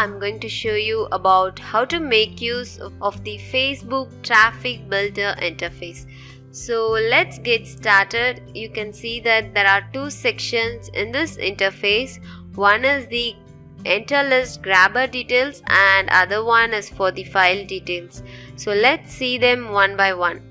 I'm going to show you about how to make use of the Facebook Traffic Builder interface. So let's get started. You can see that there are two sections in this interface. One is the enter list grabber details and other one is for the file details. So let's see them one by one.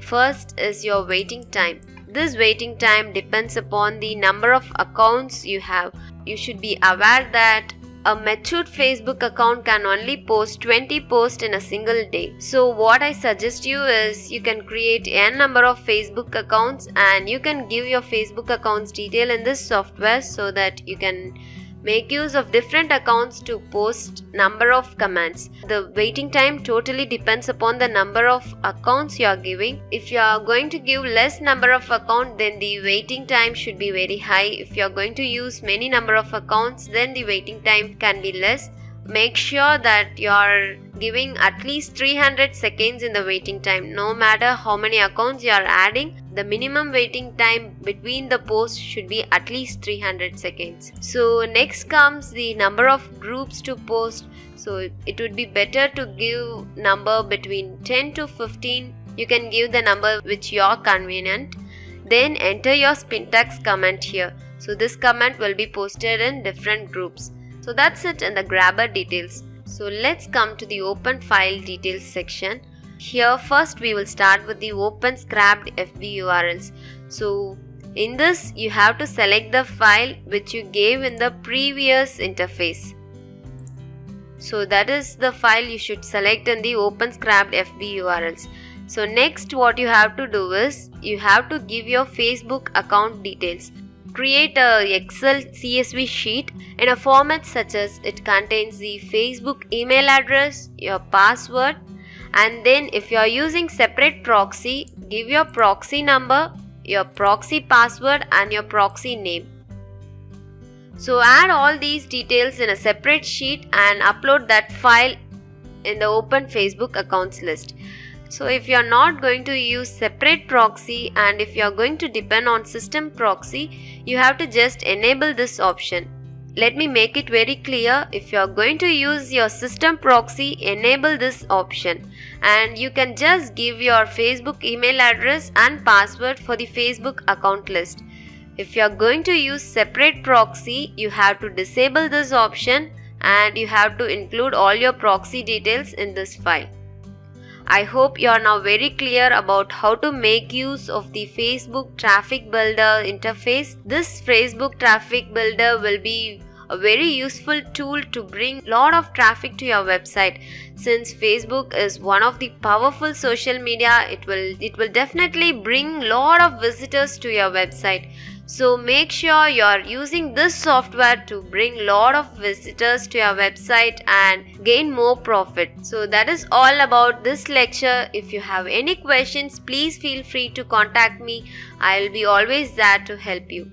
First is your waiting time. This waiting time depends upon the number of accounts you have. You should be aware that a matured Facebook account can only post 20 posts in a single day. So what I suggest you is you can create n number of Facebook accounts and you can give your Facebook accounts detail in this software so that you can make use of different accounts to post number of commands. The waiting time totally depends upon the number of accounts you are giving. If you are going to give less number of accounts, then the waiting time should be very high. If you are going to use many number of accounts, then the waiting time can be less. Make sure that you are giving at least 300 seconds in the waiting time. No matter how many accounts you are adding, the minimum waiting time between the posts should be at least 300 seconds. So next comes the number of groups to post. So it would be better to give number between 10 to 15. You can give the number which you are convenient. Then enter your syntax comment here. So this comment will be posted in different groups. So that's it in the grabber details. So let's come to the open file details section. Here first we will start with the open scrapped FB URLs. So in this you have to select the file which you gave in the previous interface. So that is the file you should select in the open scrapped FB URLs. So next what you have to do is you have to give your Facebook account details. Create a Excel CSV sheet in a format such as it contains the Facebook email address, your password, and then if you are using separate proxy, give your proxy number, your proxy password and your proxy name. So add all these details in a separate sheet and upload that file in the open Facebook accounts list. So if you are not going to use separate proxy and if you are going to depend on system proxy, you have to just enable this option. Let me make it very clear. If you are going to use your system proxy, enable this option and you can just give your Facebook email address and password for the Facebook account list. If you are going to use separate proxy, you have to disable this option and you have to include all your proxy details in this file. I hope you are now very clear about how to make use of the Facebook Traffic Builder interface. This Facebook Traffic Builder will be a very useful tool to bring lot of traffic to your website. Since Facebook is one of the powerful social media, it will definitely bring lot of visitors to your website. So make sure you are using this software to bring lot of visitors to your website and gain more profit. So that is all about this lecture. If you have any questions, please feel free to contact me. I will be always there to help you.